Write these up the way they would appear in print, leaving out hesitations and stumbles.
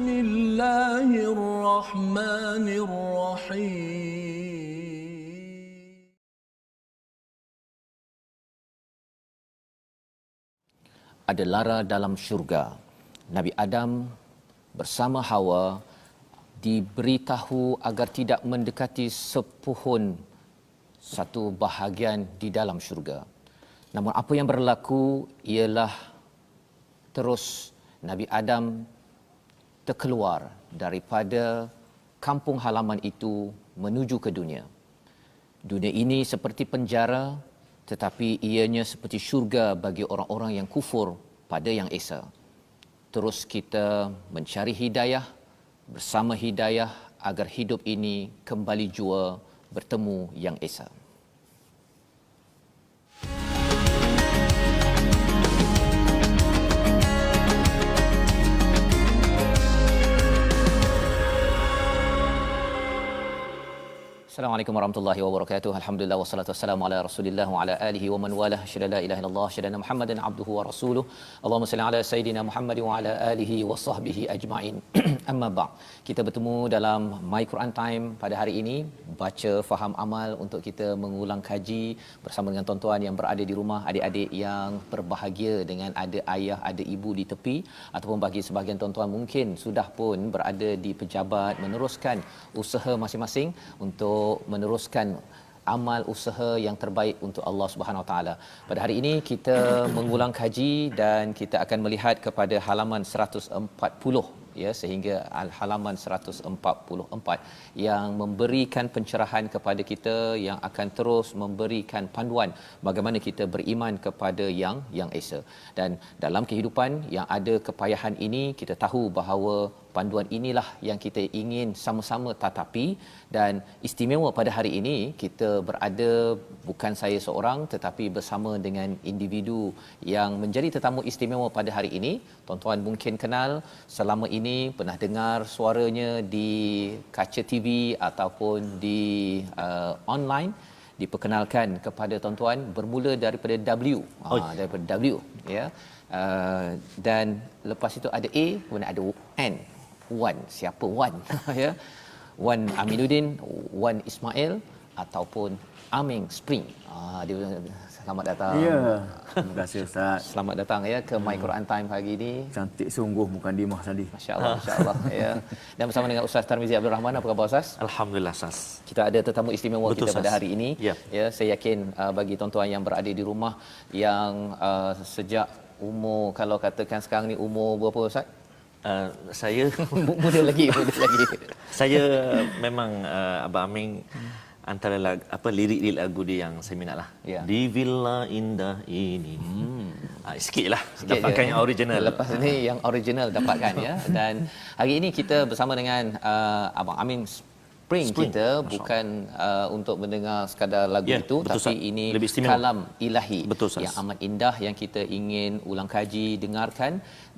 Bismillahirrahmanirrahim. Ada lara dalam syurga. Nabi Adam bersama Hawa diberitahu agar tidak mendekati sepohon satu bahagian di dalam syurga. Namun apa yang berlaku ialah terus Nabi Adam terkeluar daripada kampung halaman itu menuju ke dunia. Dunia ini seperti penjara, tetapi ianya seperti syurga bagi orang-orang yang kufur pada yang esa. Terus kita mencari hidayah, bersama hidayah agar hidup ini kembali jua bertemu yang esa. Assalamualaikum warahmatullahi wabarakatuh. Alhamdulillah wassalatu wassalamu ala Rasulillah wa ala alihi wa man walah. Syada la ilaha illallah, syada Muhammadan abduhu wa rasuluh. Allahumma salli ala sayidina Muhammad wa ala alihi wa sahbihi ajma'in. Amma ba'd. Kita bertemu dalam My Quran Time pada hari ini, baca faham amal untuk kita mengulang kaji bersama dengan tuan-tuan yang berada di rumah, adik-adik yang berbahagia dengan ada ayah, ada ibu di tepi, ataupun bagi sebahagian tuan-tuan mungkin sudah pun berada di pejabat meneruskan usaha masing-masing untuk meneruskan amal usaha yang terbaik untuk Allah Subhanahu Wa Taala. Pada hari ini kita mengulang kaji dan kita akan melihat kepada halaman 140 ya, sehingga halaman 144 yang memberikan pencerahan kepada kita, yang akan terus memberikan panduan bagaimana kita beriman kepada yang esa. Dan dalam kehidupan yang ada kepayahan ini, kita tahu bahawa panduan inilah yang kita ingin sama-sama tatapi. Dan istimewa pada hari ini kita berada bukan saya seorang tetapi bersama dengan individu yang menjadi tetamu istimewa pada hari ini. Tuan-tuan mungkin kenal, selama ini pernah dengar suaranya di kaca TV ataupun di online. Diperkenalkan kepada tuan-tuan bermula daripada W. Daripada W ya. Dan lepas itu ada A, kemudian ada N. Wan, siapa Wan? Ya. Wan Aminuddin, Wan Ismail ataupun Aming Spring. Dia selamat datang. Ya. Terima kasih Ustaz. Selamat datang ya ke My Quran Time pagi ini. Cantik sungguh Mukadimah tadi. Masya-Allah, masya-Allah ya. Dan bersama dengan Ustaz Tarmizi Abdul Rahman, apa khabar Ustaz? Alhamdulillah Ustaz. Kita ada tetamu istimewa. Betul, kita pada hari ini. Ya. Ya, saya yakin bagi tuan-tuan yang berada di rumah yang sejak umur, kalau katakan sekarang ni umur berapa Ustaz? Saya muda lagi. Saya memang Abang Aming antara lirik lagu dia yang saya minat lah. Ya. Di Villa Indah ini. Sikit lah dapatkan yang original. Lepas ni yang original dapatkan ya. Dan hari ini kita bersama dengan Abang Amin Spring. Kita bukan untuk mendengar sekadar lagu itu, betul, tapi ini kalam ilahi. Betul, yang amat indah yang kita ingin ulang kaji, dengarkan.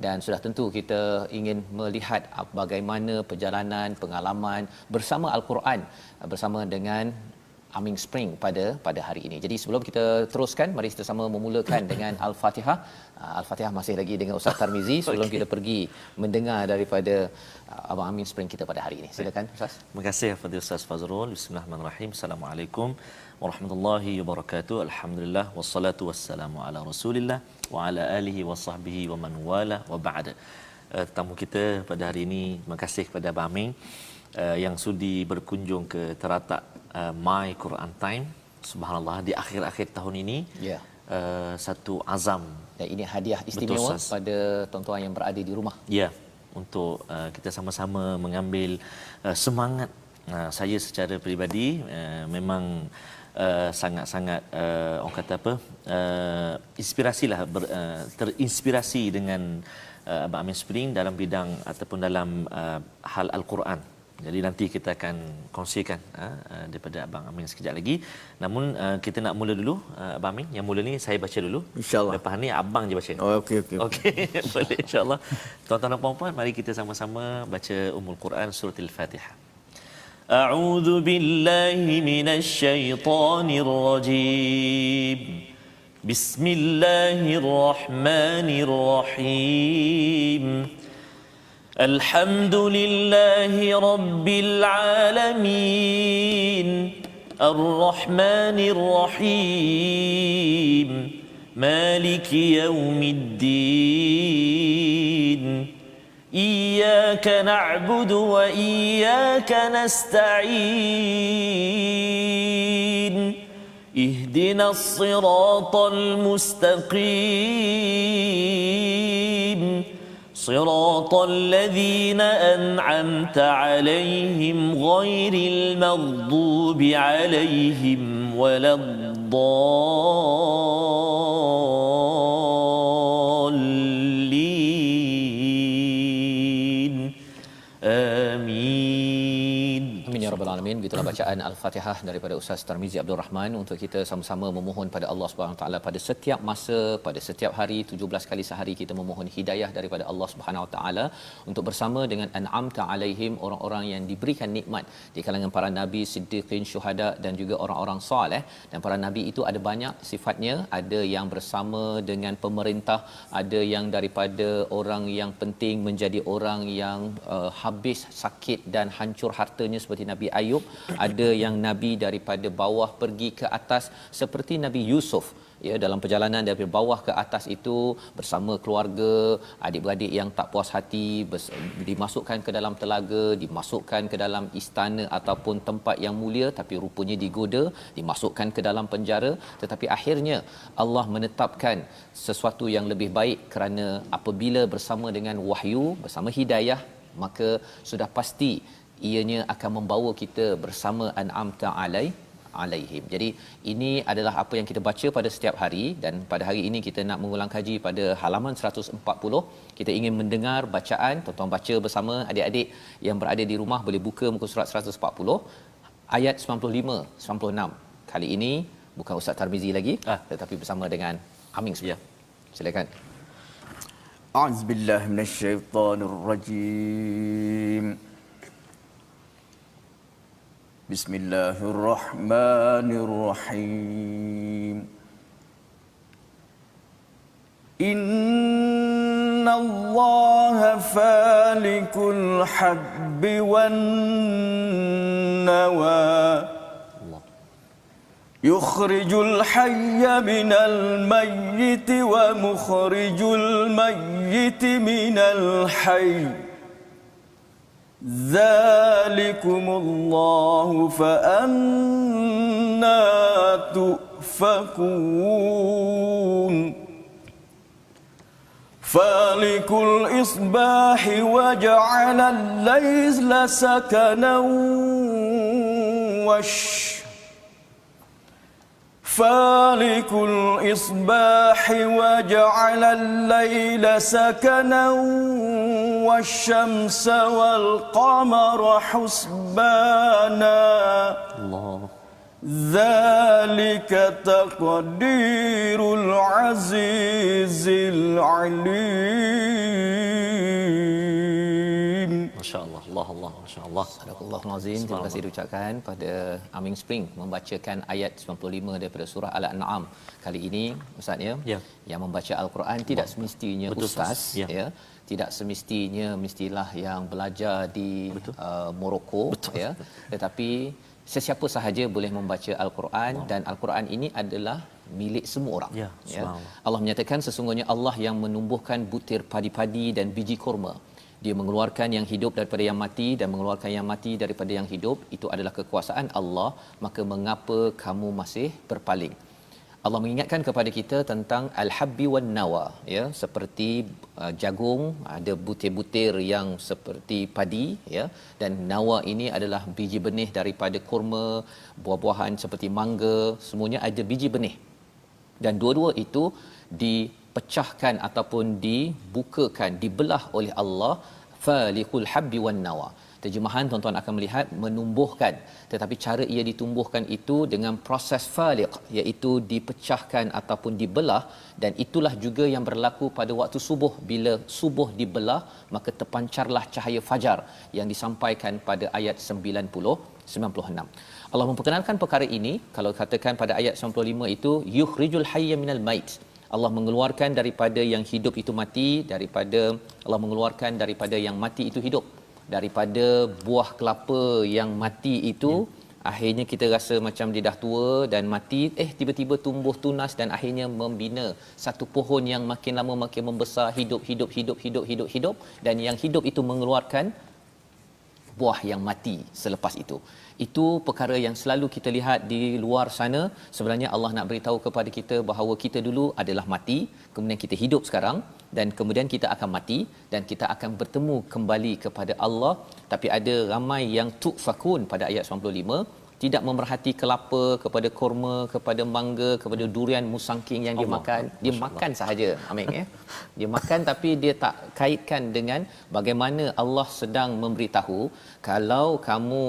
Dan sudah tentu kita ingin melihat bagaimana perjalanan, pengalaman bersama Al-Quran bersama dengan Aming Spring pada hari ini. Jadi sebelum kita teruskan, mari kita sama memulakan dengan Al-Fatihah. Al-Fatihah masih lagi dengan Ustaz Tarmizi sebelum kita pergi mendengar daripada Abang Aming Spring kita pada hari ini. Silakan Ustaz. Terima kasih kepada Ustaz Fazrul. Bismillahirrahmanirrahim. Assalamualaikum warahmatullahi wabarakatuh. Alhamdulillah wassalatu wassalamu ala Rasulillah wa ala alihi wa sahbihi wa man wala wa ba'da. Tamu kita pada hari ini, terima kasih kepada Abang Aming yang sudi berkunjung ke teratak My Quran Time. Subhanallah, di akhir-akhir tahun ini. Ya. Satu azam, dan ini hadiah istimewa pada tuan-tuan yang berada di rumah. Ya, untuk kita sama-sama mengambil semangat. Saya secara peribadi memang sangat-sangat orang kata apa, inspirasilah, terinspirasi dengan Abang Aming Spring dalam bidang ataupun dalam hal Al-Quran. Jadi nanti kita akan kongsikan daripada Abang Aming sekejap lagi. Namun kita nak mula dulu, Abang Aming. Yang mula ni saya baca dulu. InsyaAllah. Lepas ni Abang je baca. Okey. Okey, boleh insyaAllah. Tuan-tuan dan puan-puan, mari kita sama-sama baca Ummul Quran Surah Al-Fatihah. A'udzu billahi minasy syaithanir rajim. Bismillahirrahmanirrahim. الحمد لله رب العالمين الرحمن الرحيم مالك يوم الدين إياك نعبد وإياك نستعين اهدنا الصراط المستقيم صراط الذين أنعمت عليهم غير المغضوب عليهم ولا الضالين آمين. Amin ya rabbal alamin. Begitulah bacaan Al-Fatihah daripada Ustaz Tarmizi Abdul Rahman untuk kita sama-sama memohon pada Allah Subhanahu taala pada setiap masa, pada setiap hari, 17 kali sehari kita memohon hidayah daripada Allah Subhanahu taala untuk bersama dengan an'amta alaihim, orang-orang yang diberikan nikmat di kalangan para nabi, siddiqin, syuhada dan juga orang-orang soleh. Dan para nabi itu ada banyak sifatnya, ada yang bersama dengan pemerintah, ada yang daripada orang yang penting menjadi orang yang habis sakit dan hancur hartanya seperti Nabi Ayub, ada yang nabi daripada bawah pergi ke atas seperti Nabi Yusuf, ya, dalam perjalanan dari bawah ke atas itu bersama keluarga, adik-beradik yang tak puas hati dimasukkan ke dalam telaga, dimasukkan ke dalam istana ataupun tempat yang mulia, tapi rupanya digoda, dimasukkan ke dalam penjara, tetapi akhirnya Allah menetapkan sesuatu yang lebih baik kerana apabila bersama dengan wahyu, bersama hidayah, maka sudah pasti ianya akan membawa kita bersama an'amta alaihim. Jadi ini adalah apa yang kita baca pada setiap hari, dan pada hari ini kita nak mengulang kaji pada halaman 140. Kita ingin mendengar bacaan, tuan-tuan baca bersama, adik-adik yang berada di rumah boleh buka muka surat 140 ayat 95 96. Kali ini bukan Ustaz Tarmizi lagi, tetapi bersama dengan Aming. Ya. Silakan. A'udzubillahi minasyaitonirrajim. Bismillahirrahmanirrahim. Inna Allaha falikul habbi wan nawa yukhrijul hayya minal mayyiti wa mukhrijul mayyiti minal hayy Dzalikumullahu fa'anna tu'fakun Falikul isbahi wa ja'ala al-layla sakanan Falikul isbahi wa ja'ala al-layla sakanan wasyamsa wal qamara husbana Allah Dzalika taqdirul azizil alim. Masya-Allah, Allah, masya-Allah. Sadaqallahul azim. Terima kasih diucapkan pada Aming Spring membacakan ayat 95 daripada surah Al-An'am. Kali ini Ustaz ya, yang membaca Al-Quran tidak semestinya ustaz, ya. Tidak semestinya mestilah yang belajar di Morocco, ya. Tetapi sesiapa sahaja boleh membaca Al-Quran, dan Al-Quran ini adalah milik semua orang. Ya. Allah menyatakan sesungguhnya Allah yang menumbuhkan butir padi-padi dan biji kurma. Dia mengeluarkan yang hidup daripada yang mati dan mengeluarkan yang mati daripada yang hidup. Itu adalah kekuasaan Allah, maka mengapa kamu masih berpaling? Allah mengingatkan kepada kita tentang al-habbi wan nawa, ya, seperti jagung ada butir-butir yang seperti padi, ya, dan nawa ini adalah biji benih daripada kurma, buah-buahan seperti mangga, semuanya ada biji benih. Dan dua-dua itu dipecahkan ataupun dibukakan, dibelah oleh Allah. Falikul habbi wan nawa. Terjemahan tuan-tuan akan melihat menumbuhkan, tetapi cara ia ditumbuhkan itu dengan proses faliq, iaitu dipecahkan ataupun dibelah, dan itulah juga yang berlaku pada waktu subuh. Bila subuh dibelah, maka terpancarlah cahaya fajar yang disampaikan pada ayat 96. Allah memperkenalkan perkara ini, kalau katakan pada ayat 95 itu yukhrijul hayya minal mait. Allah mengeluarkan daripada yang hidup itu mati, daripada Allah mengeluarkan daripada yang mati itu hidup, daripada buah kelapa yang mati itu akhirnya kita rasa macam dia dah tua dan mati, tiba-tiba tumbuh tunas dan akhirnya membina satu pohon yang makin lama makin membesar, hidup, dan yang hidup itu mengeluarkan buah yang mati selepas itu. Itu perkara yang selalu kita lihat di luar sana. Sebenarnya Allah nak beritahu kepada kita bahawa kita dulu adalah mati, kemudian kita hidup sekarang, dan kemudian kita akan mati dan kita akan bertemu kembali kepada Allah. Tapi ada ramai yang tu'fakun pada ayat 95, tidak memerhati kelapa, kepada kurma, kepada mangga, kepada durian musangking yang dia makan. Dia makan sahaja, Aming, ya. Dia makan tapi dia tak kaitkan dengan bagaimana Allah sedang memberitahu kalau kamu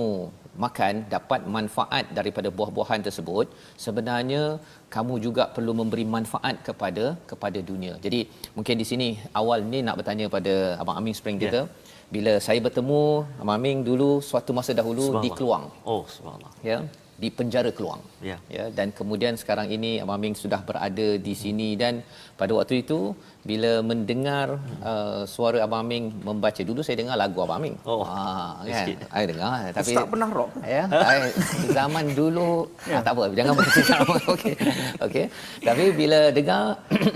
makan dapat manfaat daripada buah-buahan tersebut, sebenarnya kamu juga perlu memberi manfaat kepada dunia. Jadi mungkin di sini awal ni nak bertanya pada Abang Aming Spring kita, bila saya bertemu Abang Aming dulu suatu masa dahulu di Keluang. Oh, subhanallah. Ya, di penjara Keluang. Ya, dan kemudian sekarang ini Abang Aming sudah berada di sini, dan pada waktu itu bila mendengar suara Abang Aming membaca, dulu saya dengar lagu Abang Aming. Kan? Saya dengar tapi Ustaz pernah rock. Ya, zaman dulu tak apa, jangan bercerita apa. Okey. Tapi bila dengar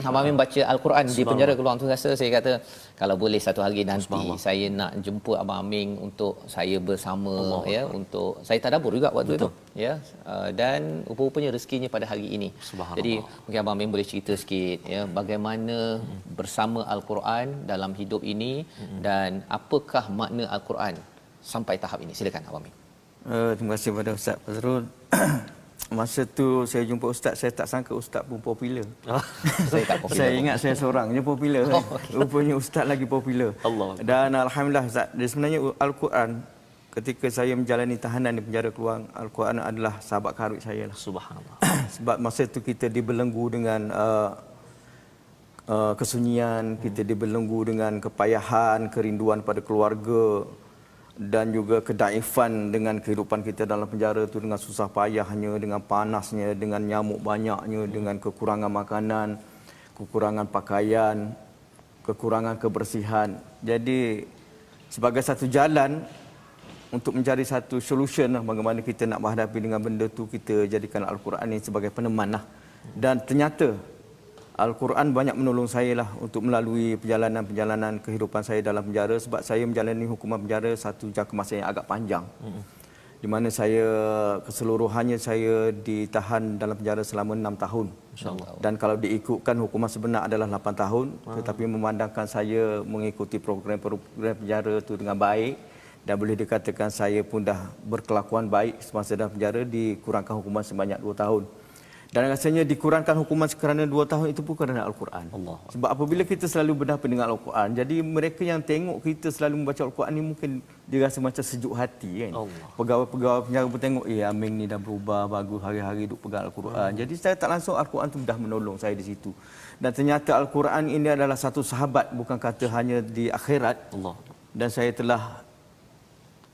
Abang Aming baca Al-Quran di penjara Keluang tu, rasa saya kata kalau boleh satu hari nanti saya nak jemput Abang Aming untuk saya bersama, ya, untuk saya tadabbur juga waktu itu, ya. Dan rupa-rupanya rezekinya pada hari ini. Jadi mungkin Abang Aming boleh cerita sikit, ya, bagaimana bersama Al-Quran dalam hidup ini dan apakah makna Al-Quran sampai tahap ini. Silakan Abang Aming. Terima kasih kepada Ustaz Fazrul. Masa tu saya jumpa Ustaz, saya tak sangka Ustaz pun popular. Saya tak popular. Saya ingat saya seorang je popular. Rupanya Ustaz lagi popular. Dan Alhamdulillah Ustaz, dia sebenarnya Al-Quran, ketika saya menjalani tahanan di penjara Keluang, Al-Quran adalah sahabat karib saya lah. Subhanallah. Sebab masa tu kita dibelenggu dengan kesunyian, kita dibelenggu dengan kepayahan, kerinduan pada keluarga, dan juga kedaifan dengan kehidupan kita dalam penjara tu, dengan susah payahnya, dengan panasnya, dengan nyamuk banyaknya, dengan kekurangan makanan, kekurangan pakaian, kekurangan kebersihan. Jadi sebagai satu jalan untuk mencari satu solution lah, bagaimana kita nak menghadapi dengan benda tu, kita jadikan Al-Quran ini sebagai peneman lah. Dan ternyata Al-Quran banyak menolong saya lah untuk melalui perjalanan-perjalanan kehidupan saya dalam penjara, sebab saya menjalani hukuman penjara satu jangka masa yang agak panjang. Di mana saya keseluruhannya saya ditahan dalam penjara selama 6 tahun. Dan kalau diikutkan hukuman sebenar adalah 8 tahun, tetapi memandangkan saya mengikuti program-program penjara itu dengan baik, dan boleh dikatakan saya pun dah berkelakuan baik semasa dalam penjara, dikurangkan hukuman sebanyak 2 tahun. Dan rasanya dikurangkan hukuman kerana 2 tahun itu pun kerana Al-Quran. Sebab apabila kita selalu berhadapan dengan Al-Quran, jadi mereka yang tengok kita selalu membaca Al-Quran ni mungkin dia rasa macam sejuk hati, kan. Pegawai-pegawai penjara pun tengok, Aming ni dah berubah, bagus, hari-hari duduk pegang Al-Quran. Jadi saya tak langsung, Al-Quran tu dah menolong saya di situ. Dan ternyata Al-Quran ini adalah satu sahabat, bukan kata hanya di akhirat. Dan saya telah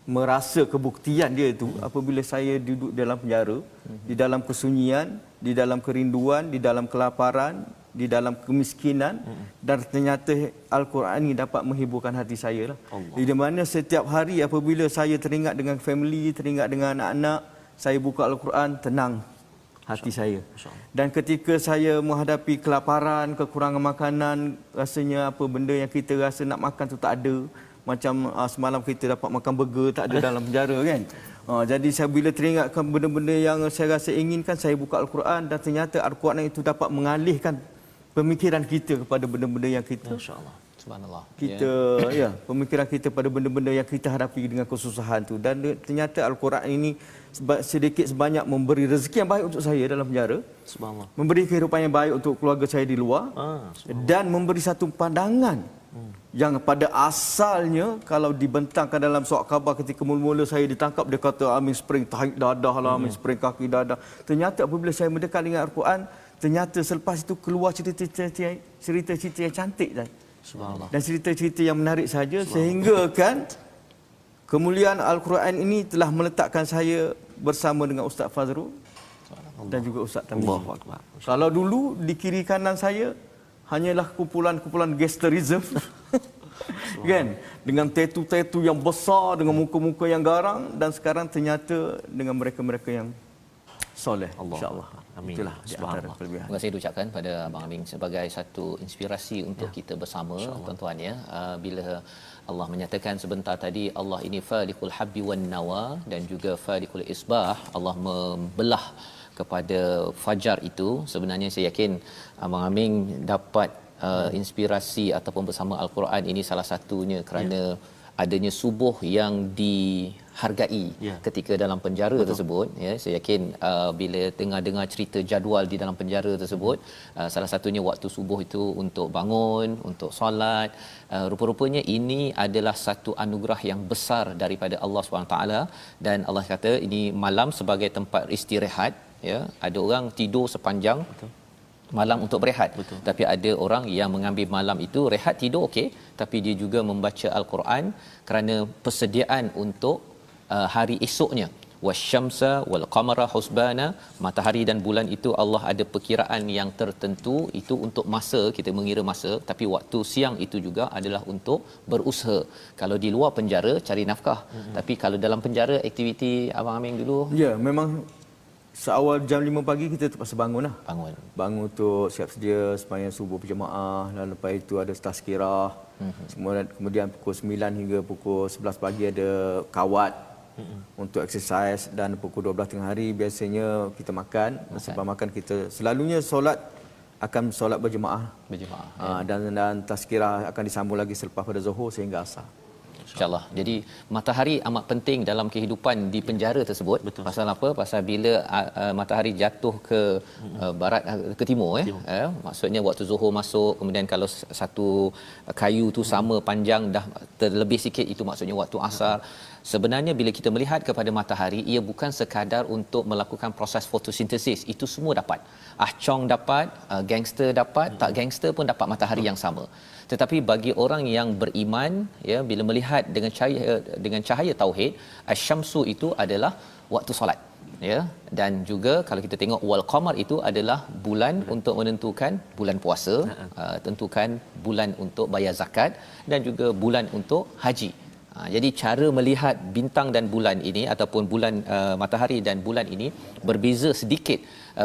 merasa kebuktian dia itu apabila saya duduk dalam penjara, di dalam kesunyian, di dalam kerinduan, di dalam kelaparan, di dalam kemiskinan, dan ternyata Al-Quran ini dapat menghiburkan hati saya lah. Di mana setiap hari apabila saya teringat dengan family, teringat dengan anak-anak, saya buka Al-Quran, tenang hati saya. Dan ketika saya menghadapi kelaparan, kekurangan makanan, rasanya apa benda yang kita rasa nak makan tu tak ada. Macam semalam kita dapat makan burger, tak ada dalam penjara, kan. Jadi saya bila teringatkan benda-benda yang saya rasa inginkan, saya buka Al-Quran, dan ternyata Al-Quran itu dapat mengalihkan pemikiran kita kepada benda-benda yang kita, Masya-Allah, subhanallah, kita pemikiran kita pada benda-benda yang kita hadapi dengan kesusahan tu. Dan ternyata Al-Quran ini sedikit sebanyak memberi rezeki yang baik untuk saya dalam penjara, subhanallah, memberi kehidupan yang baik untuk keluarga saya di luar, dan memberi satu pandangan yang pada asalnya kalau dibentangkan dalam surat khabar ketika mula-mula saya ditangkap, dia kata Aming Spring tarik dadah lah, Aming Spring kaki dadah. Ternyata apabila saya mendekat dengan Al-Quran, ternyata selepas itu keluar cerita-cerita yang cantik, dan cerita-cerita yang menarik saja, sehingga kan kemuliaan Al-Quran ini telah meletakkan saya bersama dengan Ustaz Fazrul dan juga Ustaz Tarmizi. Allahu Akbar. Kalau dulu di kiri kanan saya hanyalah kumpulan-kumpulan gangsterism. Kan? Dengan tatu-tatu yang besar, dengan muka-muka yang garang, dan sekarang ternyata dengan mereka-mereka yang soleh, insya-Allah. Amin. Itulah di antara kelebihan. Terima kasih diucapkan pada Abang Aming sebagai satu inspirasi untuk kita bersama, tuan-tuan ya. Bila Allah menyatakan sebentar tadi, Allah ini faliqul habbi wan nawa dan juga faliqul isbah, Allah membelah kepada fajar itu. Sebenarnya saya yakin Abang Aming dapat inspirasi ataupun bersama Al-Quran ini salah satunya kerana adanya subuh yang dihargai ketika dalam penjara tersebut ya. Saya yakin bila dengar cerita jadual di dalam penjara tersebut, salah satunya waktu subuh itu untuk bangun, untuk solat. Rupa-rupanya ini adalah satu anugerah yang besar daripada Allah SWT, dan Allah kata ini malam sebagai tempat istirahat ya. Ada orang tidur sepanjang malam untuk berehat. Tapi ada orang yang mengambil malam itu rehat, tidur okey, tapi dia juga membaca Al-Quran kerana persediaan untuk hari esoknya. Wasyamsa wal qamara husbana, matahari dan bulan itu Allah ada perkiraan yang tertentu, itu untuk masa, kita mengira masa, tapi waktu siang itu juga adalah untuk berusaha. Kalau di luar penjara cari nafkah, tapi kalau dalam penjara aktiviti Abang Aming dulu Ya, memang seawal jam 5 pagi kita terpaksa bangun lah. Bangun untuk siap sedia sembahyang subuh berjemaah, dan lepas itu ada tazkirah. Kemudian pukul 9 hingga pukul 11 pagi ada kawat untuk exercise, dan pukul 12 tengah hari biasanya kita makan. Sebelum makan kita selalunya akan solat berjemaah. Dan tazkirah akan disambung lagi selepas pada Zuhur sehingga Asar. InsyaAllah. Jadi matahari amat penting dalam kehidupan di penjara tersebut. Pasal apa? Pasal bila matahari jatuh ke barat, ke timur maksudnya waktu Zuhur masuk, kemudian kalau satu kayu tu sama panjang dah terlebih sikit, itu maksudnya waktu Asar. Sebenarnya bila kita melihat kepada matahari, ia bukan sekadar untuk melakukan proses fotosintesis. Itu semua dapat. Chong dapat, gangster dapat, tak gangster pun dapat matahari yang sama. Tetapi bagi orang yang beriman ya, bila melihat dengan cahaya tauhid, asyamsu itu adalah waktu solat ya. Dan juga kalau kita tengok wal qamar itu adalah bulan untuk menentukan bulan puasa, tentukan bulan untuk bayar zakat, dan juga bulan untuk haji. Jadi cara melihat bintang dan bulan ini ataupun bulan matahari dan bulan ini berbeza sedikit,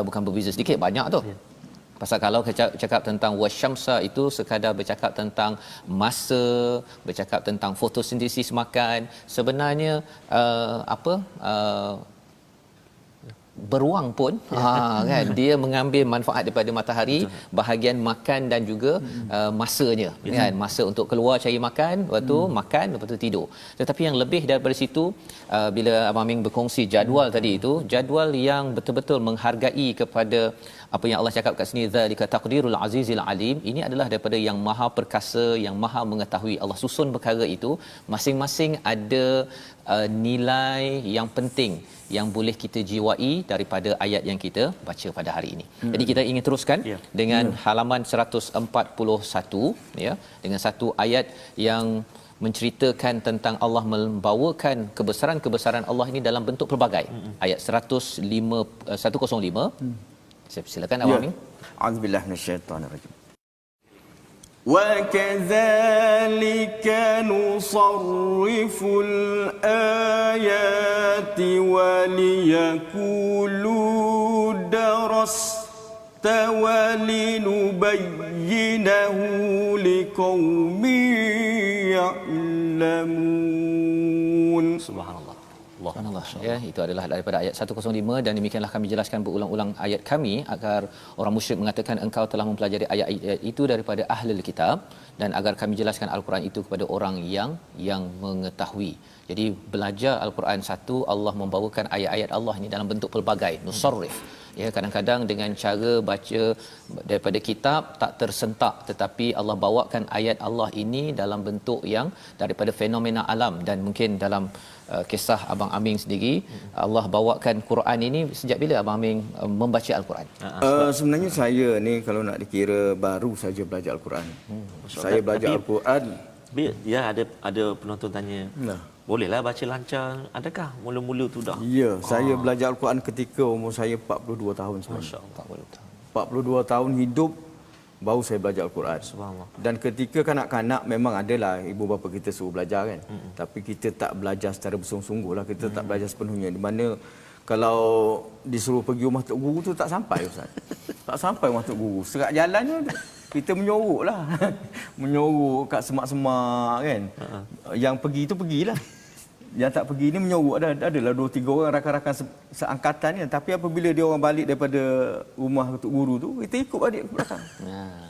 bukan berbeza sedikit, banyak tu. Pasal kalau cakap tentang wasyamsa itu sekadar bercakap tentang masa, bercakap tentang fotosintesis makan. Sebenarnya beruang pun kan dia mengambil manfaat daripada matahari, bahagian makan dan juga masanya kan, masa untuk keluar cari makan, lepas tu makan, lepas tu tidur. Tetapi yang lebih daripada situ, bila Abang Aming berkongsi jadual tadi itu, jadual yang betul-betul menghargai kepada apa yang Allah cakap kat sini, zalika taqdirul azizil alim, ini adalah daripada yang maha perkasa, yang maha mengetahui. Allah susun perkara itu masing-masing ada nilai yang penting yang boleh kita jiwai daripada ayat yang kita baca pada hari ini. Jadi kita ingin teruskan dengan halaman 141 ya, dengan satu ayat yang menceritakan tentang Allah membawakan kebesaran-kebesaran Allah ini dalam bentuk pelbagai. Ayat 105. Saya silakan Abang Aming. A'udzubillahi minasyaitonirrajim. وَكَذَلِكَ نُصَرِّفُ الْآيَاتِ وَلِيَقُولُوا دَرَسْتَ وَلِنُبَيِّنَهُ لِقَوْمٍ يَعْلَمُونَ. Subhanallah. Allah. Ya, itu adalah daripada ayat 105, dan demikianlah kami jelaskan berulang-ulang ayat kami agar orang musyrik mengatakan engkau telah mempelajari ayat-ayat itu daripada ahlul kitab, dan agar kami jelaskan al-Quran itu kepada orang yang mengetahui. Jadi belajar al-Quran, satu, Allah membawakan ayat-ayat Allah ini dalam bentuk pelbagai, nusarrif. Ya, kadang-kadang dengan cara baca daripada kitab tak tersentak, tetapi Allah bawakan ayat Allah ini dalam bentuk yang daripada fenomena alam. Dan mungkin dalam kisah Abang Aming sendiri, Allah bawakan Quran ini sejak bila Abang Aming membaca Al-Quran? Sebenarnya saya ni kalau nak dikira baru saja belajar Al-Quran. Saya belajar Al-Quran. Ya, ada penonton tanya, bolehlah baca lancar. Adakah mula-mula tu dah? Ya, saya belajar Al-Quran ketika umur saya 42 tahun sebenarnya. Masya-Allah. 42 tahun hidup baru saya belajar Al-Quran. Subhanallah. Dan ketika kanak-kanak memang adalah ibu bapa kita suruh belajar kan. Tapi kita tak belajar secara bersungguh-sungguh lah. Kita tak belajar sepenuhnya. Di mana kalau disuruh pergi rumah Tok Guru tu tak sampai Ustaz. Tak sampai rumah Tok Guru. Serat jalannya kita menyorok lah. Menyorok kat semak-semak kan. Yang pergi tu pergilah. Yang tak pergi ni menyorok. Adalah 2-3 orang rakan-rakan seangkatan kan. Tapi apabila dia orang balik daripada rumah Tok Guru tu, kita ikut balik ke belakang.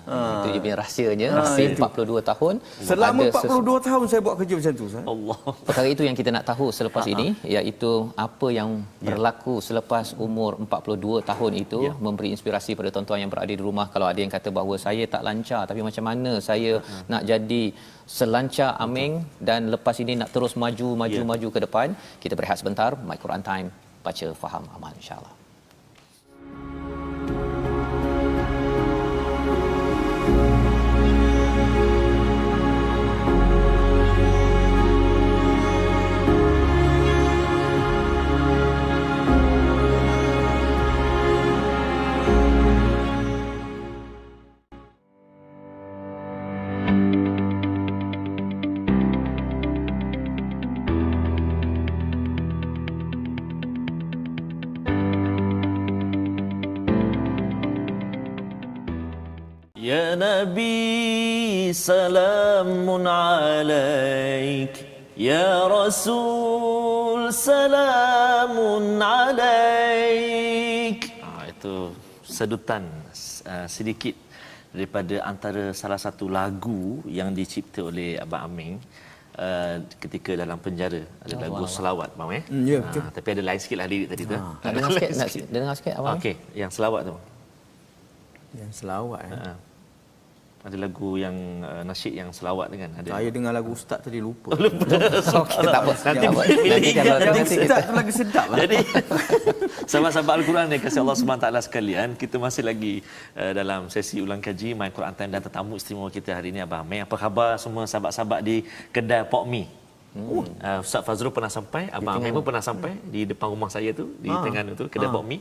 Itu dia punya rahsianya. Rahsia 42 tahun. Selama 42 tahun saya buat kerja macam tu Ustaz. Allah. Perkara itu yang kita nak tahu selepas ini, iaitu apa yang berlaku selepas umur 42 tahun itu, memberi inspirasi pada tuan-tuan yang berada di rumah. Kalau ada yang kata bahawa saya tak lancar, tapi macam mana saya nak jadi selancar Aming dan lepas ini nak terus maju ke depan. Kita berehat sebentar. My Quran Time, baca, faham, amal, insya-Allah. Ya Nabi salamun alaik, Ya Rasul salamun alaik. Itu sedutan sedikit daripada antara salah satu lagu yang dicipta oleh Abang Aming ketika dalam penjara. Ada lagu selawat, faham Ya, betul. tapi ada lain sikitlah lirik tadi tu. Nak dengar sikit, dengar sikit abang. Okey, yang selawat tu. Yang selawat Ada lagu yang nasyid yang selawat kan ada. Saya dengar lagu ustaz tadi lupa. Okey, tak apa. Nanti Nanti kalau Yang nanti ustaz tu lagi sedap lah. Jadi sahabat-sahabat Al-Quran yang kasih Allah SWT sekalian, kita masih lagi dalam sesi ulang kaji My Quran Time dan tetamu istimewa kita hari ini Abang Aming. Apa khabar semua sahabat-sahabat di kedai Pok Mi? Ustaz Fazrul pernah sampai, Abang Aming pun pernah sampai di depan rumah saya tu di Terengganu tu, kedai Pok Mi.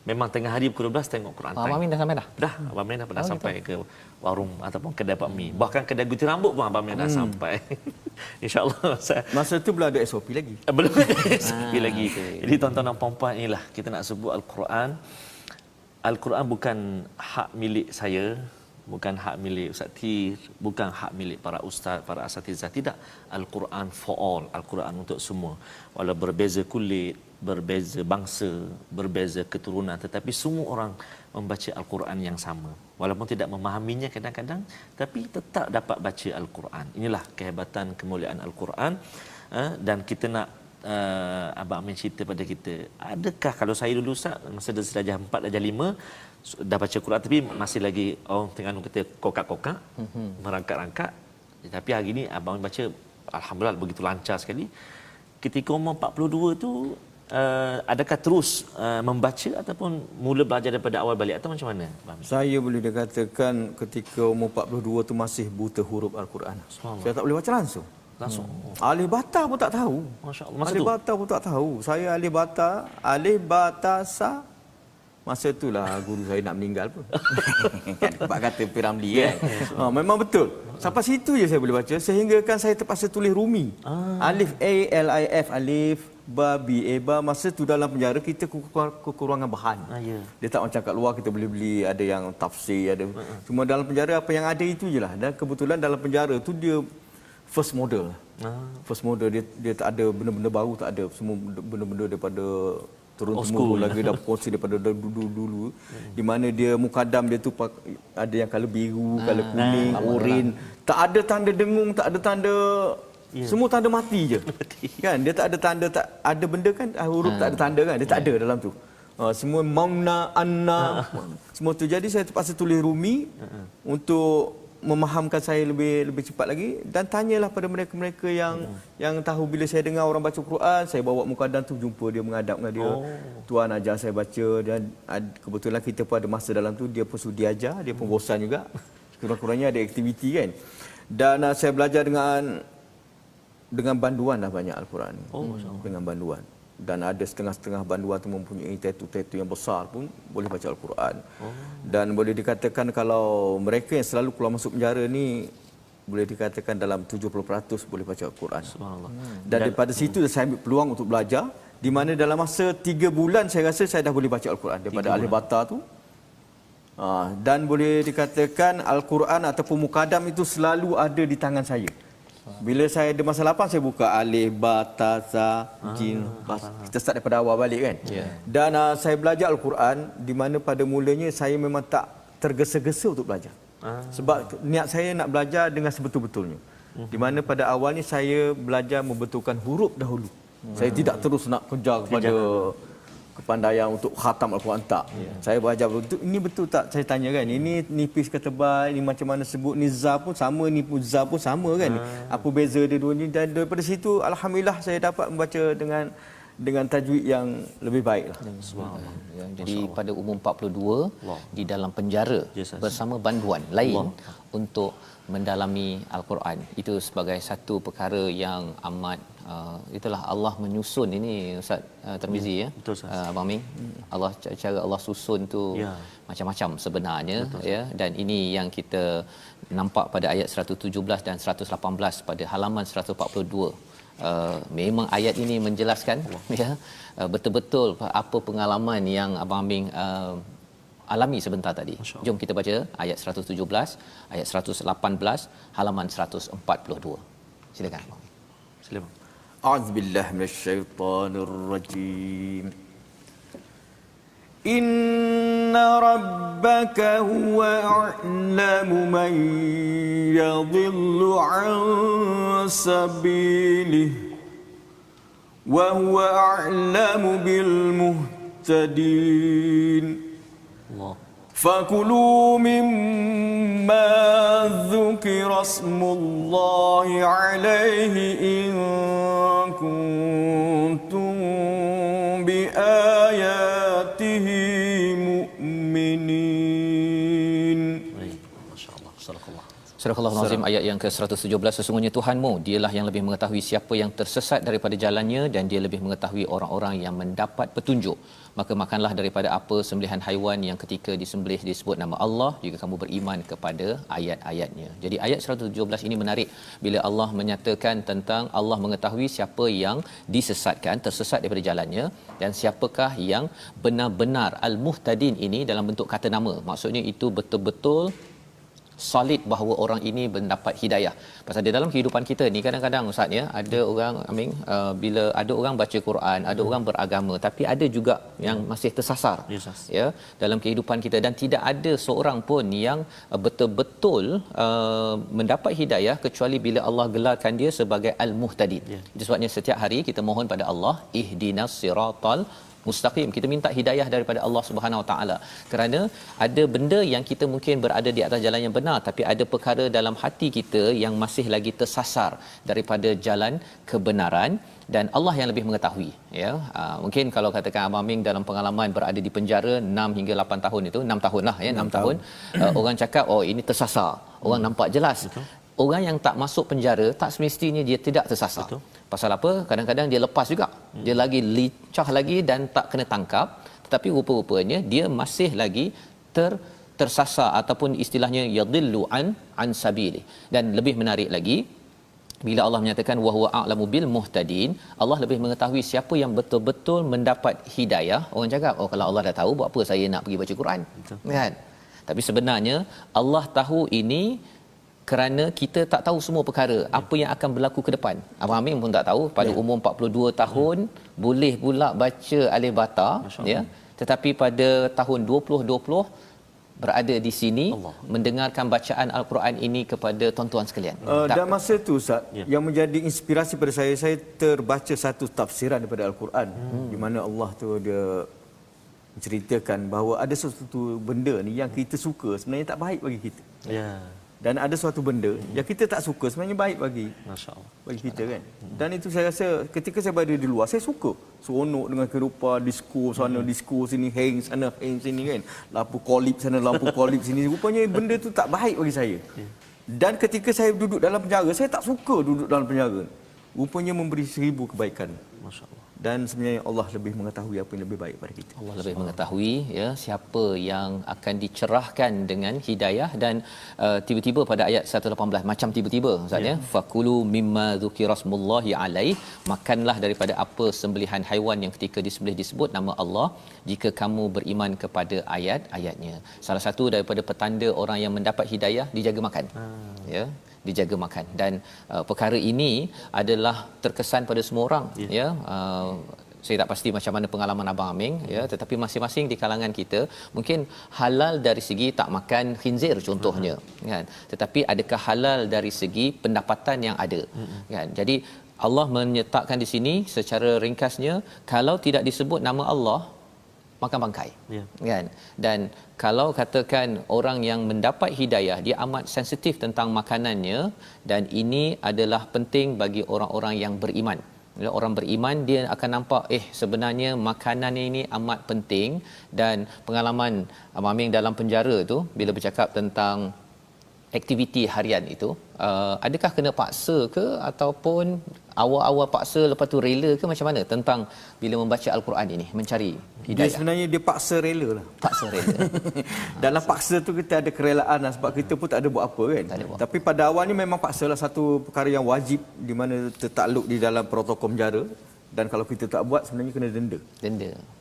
Memang tengah hari pukul 12 tengok Quran Time. Abang Amin dah sampai dah? Dah, Abang Amin dah pernah sampai ke warung ataupun kedai Pak Mi. Bahkan kedai gunting rambut pun Abang Amin dah sampai. InsyaAllah. Masa tu belum ada SOP lagi. Belum ada SOP lagi. Jadi tuan-tuan dan puan-puan, inilah kita nak sebut Al-Quran. Al-Quran bukan hak milik saya, bukan hak milik Ustaz Tir, bukan hak milik para ustaz, para asatizah. Tidak. Al-Quran for all. Al-Quran untuk semua. Walau berbeza kulit, berbeza bangsa, berbeza keturunan, tetapi semua orang membaca Al-Quran yang sama. Walaupun tidak memahaminya kadang-kadang, tapi tetap dapat baca Al-Quran. Inilah kehebatan kemuliaan Al-Quran. Dan kita nak Abang Amin cerita pada kita, adakah kalau saya dulu Ustaz, masa darjah 4, darjah 5 dah baca Quran, tapi masih lagi orang Terengganu kata kokak-kokak, merangkak-rangkak. Tapi hari ini Abang Amin baca alhamdulillah begitu lancar sekali. Ketika umur 42 tu, adakah terus membaca ataupun mula belajar daripada awal balik atau macam mana? Saya boleh dikatakan ketika umur 42 tu masih buta huruf Al-Quran. Saya tak boleh baca langsung. Alif bata pun tak tahu. Masya-Allah. Masa alif tu bata pun tak tahu. Saya alif bata sa. Masa itulah guru saya nak meninggal pun. Kan sebab kata Piramli kan. Memang betul. Sampai situ je saya boleh baca sehingga kan saya terpaksa tulis Rumi. Alif A L I F alif, ba b a ba. Masa tu dalam penjara kita kekurangan bahan. Dia tak macam kat luar kita boleh beli, ada yang tafsir, ada. Cuma dalam penjara apa yang ada itu jelah. Dan kebetulan dalam penjara tu dia first model. First model, dia tak ada benda-benda baru, tak ada. Semua benda-benda daripada turun-temurun lagi dah kongsi daripada dulu. Di mana dia mukadam dia tu ada yang color biru, color kuning, oren. Tak ada tanda dengung, tak ada tanda semua tanda mati je. Kan dia tak ada tanda, tak ada benda kan, huruf tak ada tanda kan, dia tak ada dalam tu. Semua mauna anna semua tu. Jadi saya terpaksa tulis Rumi untuk memahamkan saya lebih cepat lagi, dan tanyalah pada mereka-mereka yang tahu. Bila saya dengar orang baca Quran, saya bawa mukadam tu, jumpa dia, menghadap dengan dia. Tuan ajar saya baca, dan kebetulan kita pun ada masa dalam tu, dia pun sudi ajar, dia pun bosan juga. Kurang-kurangnya ada aktiviti kan. Dan saya belajar dengan dengan banduan dah banyak Al-Quran. Masya Allah. Dengan banduan. Dan ada setengah-setengah banduan tu mempunyai tattoo-tattoo yang besar pun boleh baca Al-Quran. Dan boleh dikatakan kalau mereka yang selalu keluar masuk penjara ni boleh dikatakan dalam 70% boleh baca Al-Quran. Subhanallah. Dan daripada situ saya ambil peluang untuk belajar, di mana dalam masa 3 bulan saya rasa saya dah boleh baca Al-Quran daripada Alif Bata tu. Dan boleh dikatakan Al-Quran ataupun Mukadam itu selalu ada di tangan saya. Bila saya ada masa lapang, saya buka Alif, Ba, Ta, Za, Jin, Bas. Kita start daripada awal balik kan. Dan saya belajar Al-Quran di mana pada mulanya saya memang tak tergesa-gesa untuk belajar. Sebab niat saya nak belajar dengan sebetul-betulnya. Di mana pada awalnya saya belajar membetulkan huruf dahulu. Saya tidak terus nak kejar kepada kepandaian untuk khatam Al-Quran, tak. Saya belajar betul, ini betul tak saya tanya kan, ini nipis ke tebal, ini macam mana sebut, ni za pun sama, ni pun za pun sama kan. Apa beza dia dua ni, dan daripada situ alhamdulillah saya dapat membaca dengan tajwid yang lebih baik lah. Ya, jadi pada umur 42 di dalam penjara bersama banduan lain untuk mendalami Al-Quran. Itu sebagai satu perkara yang amat itulah Allah menyusun ini Ustaz Tarmizi, ya. Betul, Ustaz. Abang Ming, Allah, cara Allah susun tu macam-macam sebenarnya. Betul, ya. Dan ini yang kita nampak pada ayat 117 dan 118 pada halaman 142. Memang ayat ini menjelaskan ya betul-betul apa pengalaman yang Abang Aming alami sebentar tadi. Jom kita baca ayat 117, ayat 118, halaman 142. Silakan Abang. Silakan. A'udzubillahi minasyaitonirrajim. Inna rabbaka huwa a'lamu man yadhillu 'an sabilihi wa huwa a'lamu bil muhtadin. Allah. فَكُلُوا مِمَّا ذُكِرَ اسْمُ اللَّهِ عَلَيْهِ إِن كُنتُم بِآيَاتِهِ مُؤْمِنِينَ. Masya-Allah. Sadaqallah. Surah Al-Azim ayat yang ke-117, sesungguhnya Tuhanmu dialah yang lebih mengetahui siapa yang tersesat daripada jalannya dan dia lebih mengetahui orang-orang yang mendapat petunjuk. Maka makanlah daripada apa sembelihan haiwan yang ketika disembelih disebut nama Allah jika kamu beriman kepada ayat-ayatnya. Jadi ayat 117 ini menarik bila Allah menyatakan tentang Allah mengetahui siapa yang disesatkan, tersesat daripada jalannya, dan siapakah yang benar-benar al-muhtadin ini dalam bentuk kata nama. Maksudnya itu betul-betul solid bahawa orang ini mendapat hidayah. Pasal di dalam kehidupan kita ni kadang-kadang Ustaz, ya, ada orang bila ada orang baca Quran, ada orang beragama, tapi ada juga yang masih tersasar. Ya, dalam kehidupan kita, dan tidak ada seorang pun yang betul-betul mendapat hidayah kecuali bila Allah gelarkan dia sebagai al-muhtadin. Itu sebabnya setiap hari kita mohon pada Allah, ihdinas siratal mustaqim. Kita minta hidayah daripada Allah Subhanahu Wa Taala, kerana ada benda yang kita mungkin berada di atas jalan yang benar, tapi ada perkara dalam hati kita yang masih lagi tersasar daripada jalan kebenaran, dan Allah yang lebih mengetahui, ya. Mungkin kalau katakan Abang Ming dalam pengalaman berada di penjara 6 hingga 8 tahun, itu 6 tahun lah, ya, 6 tahun. Orang cakap oh ini tersasar, orang nampak jelas. Betul. Orang yang tak masuk penjara tak semestinya dia tidak tersasar. Betul. Pasal apa? Kadang-kadang dia lepas juga. Dia lagi lincah lagi dan tak kena tangkap, tetapi rupa-rupanya dia masih lagi tersasar ataupun istilahnya yadillu an sabili. Dan lebih menarik lagi bila Allah menyatakan wa huwa a'lamu bil muhtadin, Allah lebih mengetahui siapa yang betul-betul mendapat hidayah. Orang cakap, oh kalau Allah dah tahu buat apa saya nak pergi baca Quran? Betul. Kan? Tapi sebenarnya Allah tahu ini kerana kita tak tahu semua perkara apa yang akan berlaku ke depan. Abang Amin pun tak tahu pada umur 42 tahun boleh pula baca Alif Bata, ya. Tetapi pada tahun 2020 berada di sini mendengarkan bacaan Al-Quran ini kepada tuan-tuan sekalian. Dan masa tu Ustaz, yang menjadi inspirasi pada saya terbaca satu tafsiran daripada Al-Quran di mana Allah tu dia menceritakan bahawa ada sesuatu benda ni yang kita suka sebenarnya tak baik bagi kita. Ya. Dan ada suatu benda yang kita tak suka sebenarnya baik bagi bagi kita, kan. Dan itu saya rasa ketika saya berada di luar, saya suka seronok dengan kehidupan disko sana, disko sini, hang sana, hang sini, kan. Lampu kolip sana, lampu kolip sini. Rupanya benda tu tak baik bagi saya. Dan ketika saya duduk dalam penjara, saya tak suka duduk dalam penjara. rupanya memberi 1000 kebaikan. Masya-Allah. Dan sebenarnya Allah lebih mengetahui apa yang lebih baik pada kita. Allah lebih mengetahui ya siapa yang akan dicerahkan dengan hidayah. Dan tiba-tiba pada ayat 118 macam tiba-tiba Ustaz ya, fakulu mimma dzukirasmullahi alaih, makanlah daripada apa sembelihan haiwan yang ketika disembelih disebut nama Allah jika kamu beriman kepada ayat-ayatnya. Salah satu daripada petanda orang yang mendapat hidayah dijaga makan. Ya, dijaga makan. Dan perkara ini adalah terkesan pada semua orang ya. Saya tak pasti macam mana pengalaman Abang Aming ya, tetapi masing-masing di kalangan kita mungkin halal dari segi tak makan khinzir contohnya kan, tetapi adakah halal dari segi pendapatan yang ada kan. Jadi Allah menyertakan di sini secara ringkasnya, kalau tidak disebut nama Allah makan bangkai kan. Dan kalau katakan orang yang mendapat hidayah dia amat sensitif tentang makanannya, dan ini adalah penting bagi orang-orang yang beriman. Bila orang beriman dia akan nampak sebenarnya makanan ini amat penting. Dan pengalaman Abang Aming dalam penjara tu bila bercakap tentang aktiviti harian itu, adakah kena paksa ke ataupun awal-awal paksa lepas tu rela ke, macam mana tentang bila membaca al-Quran ini mencari hidayah? Dia sebenarnya dia paksa rela lah. Paksa rela. Dalam paksa tu kita ada kerelaan lah, sebab kita pun tak ada buat apa kan. Tapi pada awalnya memang paksalah, satu perkara yang wajib di mana tertakluk di dalam protokol penjara, dan kalau kita tak buat sebenarnya kena denda.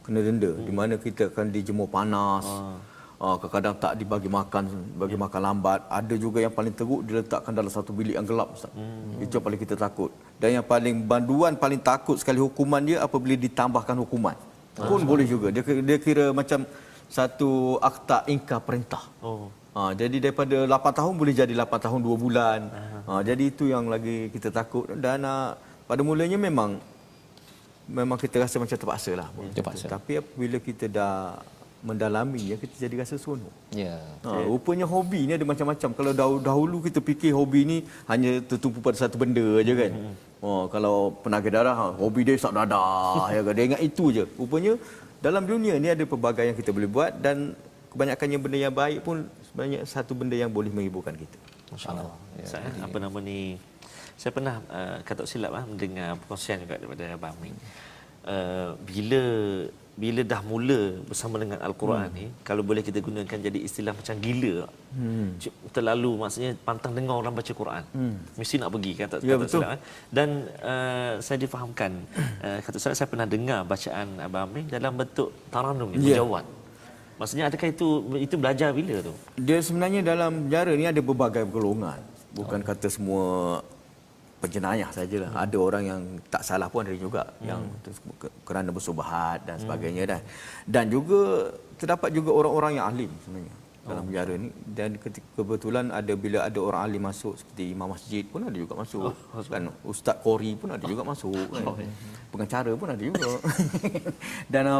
Kena denda di mana kita akan dijemur panas. Kadang-kadang tak dibagi makan, bagi makan lambat. Ada juga yang paling teruk diletakkan dalam satu bilik yang gelap, Ustaz. Itu yang paling kita takut. Dan yang paling banduan paling takut sekali hukuman dia apabila ditambahkan hukuman. Pun boleh juga. Dia kira macam satu akta ingkar perintah. Jadi daripada 8 tahun boleh jadi 8 tahun 2 bulan. Jadi itu yang lagi kita takut. Dan pada mulanya memang kita rasa macam terpaksa lah. Tapi apabila kita dah mendalaminya, kita jadi rasa seronok. Rupanya hobi ni ada macam-macam. Kalau dahulu kita fikir hobi ni hanya tertumpu pada satu benda aja kan. Kalau penaga darah, hobi dia isap dadah, ya kan? Dia ingat itu je. Rupanya dalam dunia ni ada pelbagai yang kita boleh buat, dan kebanyakannya benda yang baik pun sebenarnya satu benda yang boleh menghiburkan kita. Masya-Allah. Apa nama ni? Saya pernah kata silap mendengar perkongsian juga daripada Abang Aming. Bila dah mula bersama dengan Al-Quran ni, kalau boleh kita gunakan jadi istilah macam gila. Terlalu, maksudnya pantang dengar orang baca Quran. Mesti nak pergi kata silap. Dan saya difahamkan, kata saya pernah dengar bacaan Abang Aming dalam bentuk taranum ni, mujawad. Maksudnya adakah itu belajar bila tu? Dia sebenarnya dalam penjara ni ada berbagai golongan. Bukan kata semua penjenayah sajalah. Ada orang yang tak salah pun ada juga yang kerana bersubahat dan sebagainya, dan juga terdapat juga orang-orang yang alim sebenarnya dalam penjara ni. Dan kebetulan bila ada orang alim masuk, seperti imam masjid pun ada juga masuk, kan ustaz qori pun ada juga masuk, kan? Pengacara pun ada juga. Dan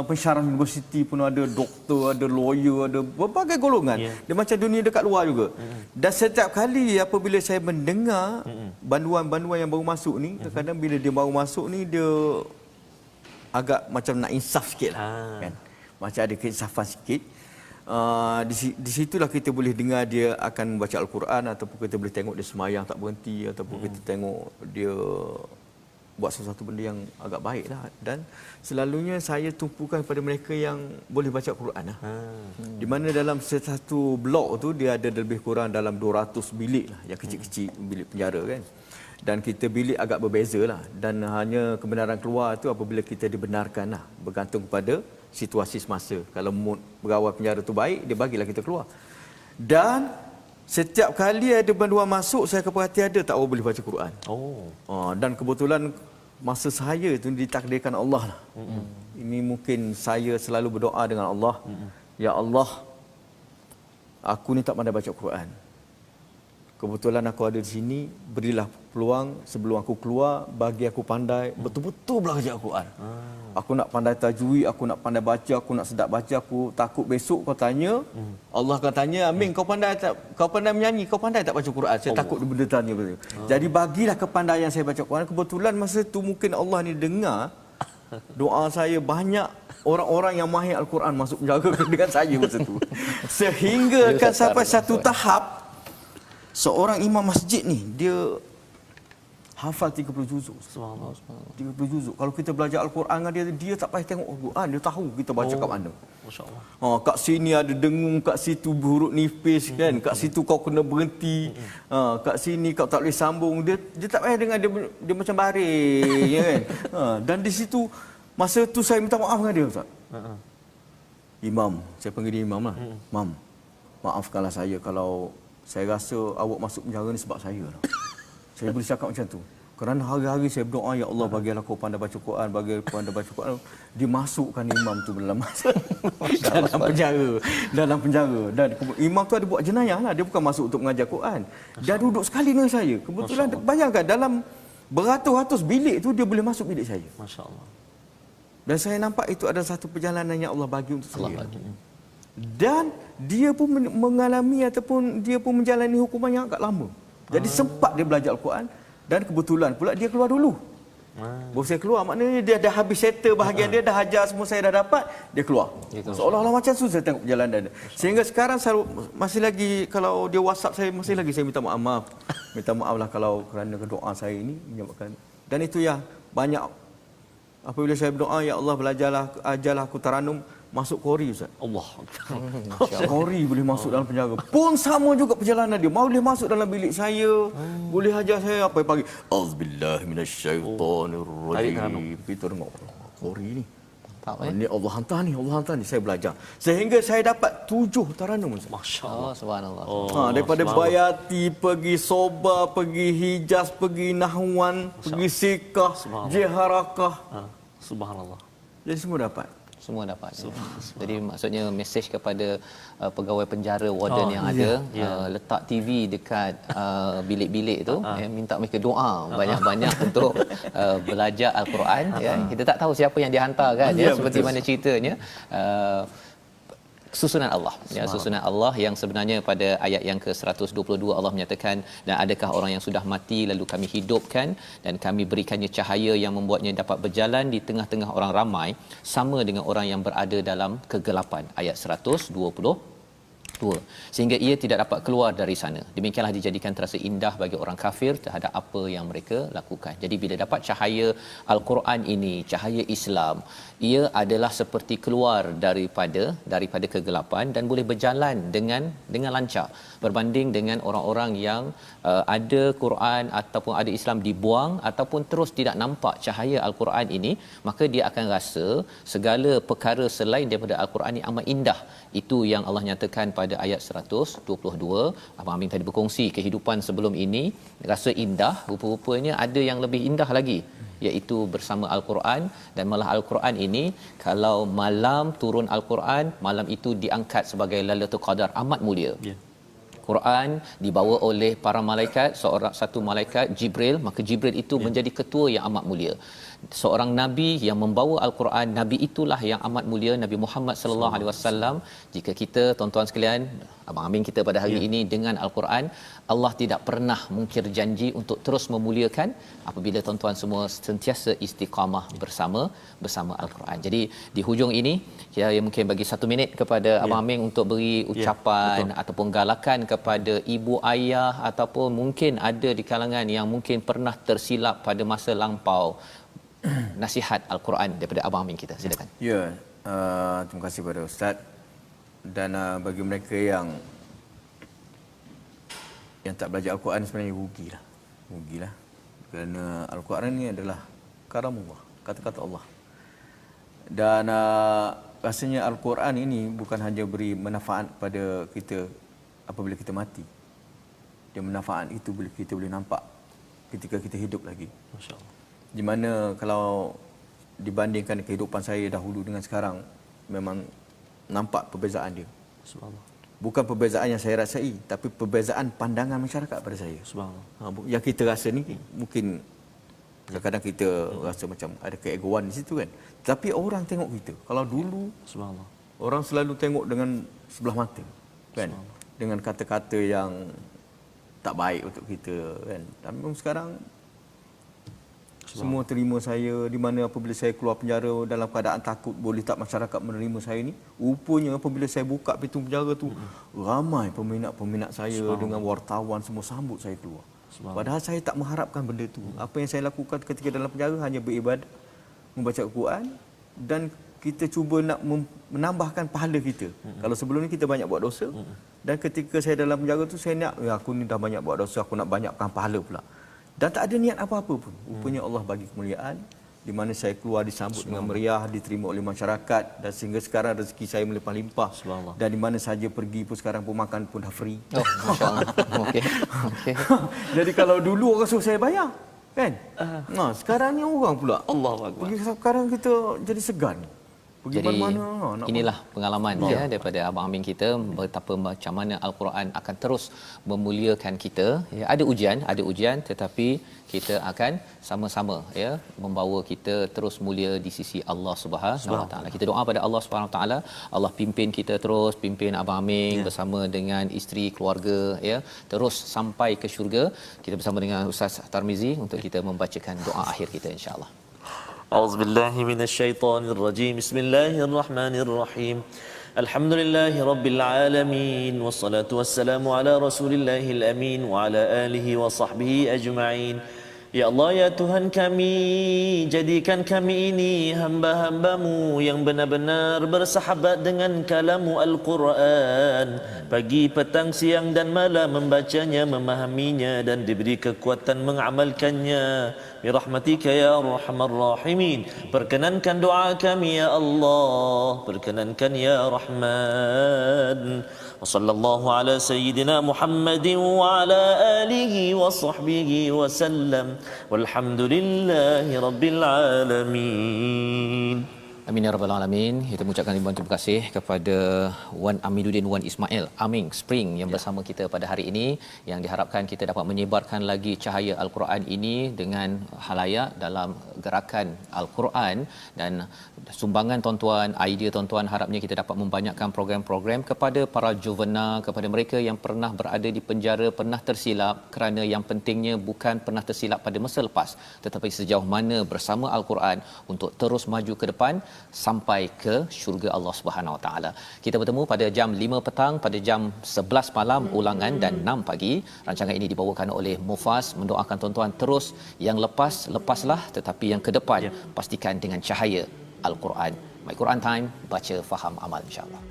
pensyarah universiti pun ada, doktor, ada lawyer, ada berbagai golongan. Dia macam dunia dekat luar juga. Dan setiap kali apabila saya mendengar banduan-banduan yang baru masuk ni, kadang-kadang bila dia baru masuk ni dia agak macam nak insaf sikit lah, kan? Macam ada keinsafan sikit. Di situlah kita boleh dengar dia akan membaca Al-Quran, ataupun kita boleh tengok dia semayang tak berhenti, ataupun kita tengok dia buat sesuatu benda yang agak baik lah. Dan selalunya saya tumpukan kepada mereka yang boleh baca Al-Quran lah. Di mana dalam satu blok tu dia ada lebih kurang dalam 200 bilik lah, yang kecil-kecil, bilik penjara kan. Dan kita bilik agak berbeza lah. Dan hanya kebenaran keluar tu apabila kita dibenarkan lah, bergantung kepada situasi semasa. Kalau mood pegawai penjara tu baik, dia bagilah kita keluar. Dan setiap kali ada banduan masuk, saya akan perhati ada tak orang boleh baca Quran. Dan kebetulan masa saya tu ditakdirkan Allah lah. Ini mungkin saya selalu berdoa dengan Allah, ya Allah, aku ni tak pandai baca Quran. Kebetulan aku ada di sini, berilah peluang sebelum aku keluar, bagi aku pandai betul-betul belajar Al-Quran. Aku nak pandai tajwid, aku nak pandai baca, aku nak sedap baca. Aku takut besok kau tanya, Allah akan tanya, Amin, kau pandai tak? Kau pandai menyanyi, kau pandai tak baca Quran? Saya takut dia benda tanya betul. Jadi bagilah kepandaian saya baca Quran. Kebetulan masa tu mungkin Allah ni dengar doa saya, banyak orang-orang yang mahir Al-Quran masuk menjaga dengan saya masa tu. Sehingga kan sampai satu tahap, seorang imam masjid ni, dia hafal 30 juzuk. Subhanallah. 30 juzuk. Kalau kita belajar Al-Quran dengan dia tak payah tengok Al-Quran, dia tahu kita baca kat mana. Masya-Allah. Oh, kat sini ada dengung, kat situ huruf nipis kan, kat situ kau kena berhenti. Kat sini kau tak boleh sambung. Dia tak payah dengar, dia macam baring ya kan. Dan di situ masa tu saya minta maaf dengan dia, Ustaz. Imam, saya panggil dia Imam lah. Mam, maafkanlah saya kalau saya rasa awak masuk penjara ni sebab saya lah. Saya boleh cakap macam tu. Kerana hari-hari saya berdoa, ya Allah bagilah kau pandai baca Quran, bagi pandai baca Quran. Dimasukkan imam tu dalam dalam penjara. Dan imam tu ada buat jenayah lah, dia bukan masuk untuk mengajar Quran. Dia duduk sekali dengan saya. Kebetulan bayangkan dalam beratus-ratus bilik tu dia boleh masuk bilik saya. Masya-Allah. Dan saya nampak itu adalah satu perjalanan yang Allah bagi untuk saya. Dan dia pun mengalami ataupun dia pun menjalani hukuman yang agak lama. Jadi sempat dia belajar Al-Quran dan kebetulan pula dia keluar dulu. Baru saya keluar, maknanya dia dah habis settle bahagian dia, dah hajar semua saya dah dapat, dia keluar. Seolah-olah macam tu saya tengok perjalanan dia. Sehingga sekarang saya masih lagi, kalau dia WhatsApp saya, masih lagi saya minta maaf. Minta maaf lah kalau kerana doa saya ini menyebabkan. Dan itu yang banyak apabila saya berdoa, ya Allah ajarlah aku taranum masuk Kori, Ustaz. Allah. Kori boleh masuk dalam penjara. Pun sama juga perjalanan dia. Boleh masuk dalam bilik saya, boleh hajar saya apa pagi. Auzubillahi minasyaitonirrajim. Kita tengok Kori ni. Ini Allah hantar ni, Allah hantar ni. Saya belajar. Sehingga saya dapat 7 taranum, Ustaz. Masya-Allah. Subhanallah. Daripada Bayati, pergi Soba, pergi Hijaz, pergi Nahwan, pergi Sikah, Jiharakah. Subhanallah. Jadi semua dapat. Semua dapat. Jadi maksudnya mesej kepada pegawai penjara, warden yang ada, letak TV dekat bilik-bilik tu, minta mereka doa banyak-banyak untuk belajar Al-Quran. Kita tak tahu siapa yang dihantar kan, seperti mana ceritanya. Susunan Allah, susunan Allah yang sebenarnya pada ayat yang ke-122 Allah menyatakan, dan adakah orang yang sudah mati lalu kami hidupkan dan kami berikannya cahaya yang membuatnya dapat berjalan di tengah-tengah orang ramai sama dengan orang yang berada dalam kegelapan. Ayat 122, sehingga ia tidak dapat keluar dari sana. Demikianlah dijadikan terasa indah bagi orang kafir terhadap apa yang mereka lakukan. Jadi bila dapat cahaya Al-Quran ini, cahaya Islam, ia adalah seperti keluar daripada kegelapan dan boleh berjalan dengan lancar, berbanding dengan orang-orang yang ada Quran ataupun ada Islam dibuang ataupun terus tidak nampak cahaya Al-Quran ini, maka dia akan rasa segala perkara selain daripada Al-Quran ini amat indah. Itu yang Allah nyatakan pada ayat 122. Abang Amin tadi berkongsi kehidupan sebelum ini rasa indah, rupa-rupanya ada yang lebih indah lagi, iaitu bersama Al-Quran. Dan malah Al-Quran ini, kalau malam turun Al-Quran, malam itu diangkat sebagai Lailatul Qadar, amat mulia. Quran dibawa oleh para malaikat, satu malaikat Jibril, maka Jibril itu menjadi ketua yang amat mulia. Seorang nabi yang membawa Al-Quran, nabi itulah yang amat mulia, Nabi Muhammad sallallahu alaihi wasallam. Jika kita tuan-tuan sekalian, abang Amin kita pada hari ini dengan Al-Quran, Allah tidak pernah mungkir janji untuk terus memuliakan apabila tuan-tuan semua sentiasa istiqamah bersama Al-Quran. Jadi di hujung ini saya mungkin bagi 1 minit kepada abang Amin untuk beri ucapan ataupun galakan kepada ibu ayah ataupun mungkin ada di kalangan yang mungkin pernah tersilap pada masa lampau. Nasihat Al-Quran daripada abang Amin kita, silakan. Terima kasih kepada Ustaz. Dan bagi mereka yang tak belajar Al-Quran, sebenarnya rugilah. Kerana Al-Quran ini adalah karamullah, kata-kata Allah. Dan rasanya Al-Quran ini bukan hanya beri manfaat pada kita apabila kita mati. Dia manfaat itu kita boleh nampak ketika kita hidup lagi. Masya-Allah. Di mana kalau dibandingkan kehidupan saya dahulu dengan sekarang, memang nampak perbezaan dia. Subhanallah. Bukan perbezaan yang saya rasai, tapi perbezaan pandangan masyarakat pada saya. Subhanallah. Yang kita rasa ni mungkin kadang-kadang kita rasa macam ada keegoan di situ kan. Tapi orang tengok kita. Kalau dulu, Subhanallah, orang selalu tengok dengan sebelah mata kan. Dengan kata-kata yang tak baik untuk kita kan. Tapi sekarang semua terima saya, di mana apabila saya keluar penjara dalam keadaan takut boleh tak masyarakat menerima saya ni, rupanya apabila saya buka pintu penjara tu, ramai peminat-peminat saya dengan wartawan semua sambut saya keluar. Padahal saya tak mengharapkan benda tu. Apa yang saya lakukan ketika dalam penjara hanya beribadah, membaca Al-Quran dan kita cuba nak menambahkan pahala kita. Kalau sebelum ni kita banyak buat dosa dan ketika saya dalam penjara tu saya nak aku ni dah banyak buat dosa, aku nak banyakkan pahala pula. Dan tak ada niat apa-apa pun. Rupanya Allah bagi kemuliaan di mana saya keluar disambut dengan meriah, diterima oleh masyarakat dan sehingga sekarang rezeki saya melimpah-limpah. Dan di mana saja pergi pun sekarang pun makan pun dah free. Oh, masya-Allah. Okey. Okey. Jadi kalau dulu orang suruh saya bayar, kan? Sekarang ni orang pula. Allahu akbar. Sekarang kita jadi segan. Pergi Jadi mana-mana nak inilah pengalaman ya daripada Abang Amin kita betapa macam mana Al-Quran akan terus memuliakan kita. Ya, ada ujian tetapi kita akan sama-sama ya membawa kita terus mulia di sisi Allah Subhanahu Wa Taala. Kita doa pada Allah Subhanahu Wa Taala, Allah pimpin kita terus, pimpin Abang Amin bersama dengan isteri, keluarga ya, terus sampai ke syurga. Kita bersama dengan Ustaz Tarmizi untuk kita membacakan doa akhir kita insya-Allah. أعوذ بالله من الشيطان الرجيم بسم الله الرحمن الرحيم الحمد لله رب العالمين والصلاة والسلام على رسول الله الأمين وعلى آله وصحبه أجمعين. Ya Allah, ya Tuhan kami, jadikan kami ini hamba-hambamu yang benar-benar bersahabat dengan kalamu Al-Quran. Pagi, petang, siang dan malam membacanya, memahaminya dan diberi kekuatan mengamalkannya. Birahmatika ya Arhamar Rahimin. Perkenankan doa kami ya Allah, perkenankan ya Rahman. وصلى الله على سيدنا محمد وعلى آله وصحبه وسلم والحمد لله رب العالمين. Amin ya rabbal alamin. Kita mengucapkan ribuan terima kasih kepada Wan Amiduddin Wan Ismail Aming Spring yang bersama kita pada hari ini, yang diharapkan kita dapat menyebarkan lagi cahaya Al-Quran ini dengan halayak dalam gerakan Al-Quran. Dan sumbangan tuan-tuan, idea tuan-tuan, harapnya kita dapat membanyakkan program-program kepada para juvena, kepada mereka yang pernah berada di penjara, pernah tersilap, kerana yang pentingnya bukan pernah tersilap pada masa lepas, tetapi sejauh mana bersama Al-Quran untuk terus maju ke depan sampai ke syurga Allah Subhanahu Wa Taala. Kita bertemu pada jam 5 petang, pada jam 11 malam ulangan dan 6 pagi. Rancangan ini dibawakan oleh Mufas, mendoakan tuan-tuan terus yang lepaslah, tetapi yang ke depan pastikan dengan cahaya Al-Quran. My Quran Time, baca, faham, amal insya-Allah.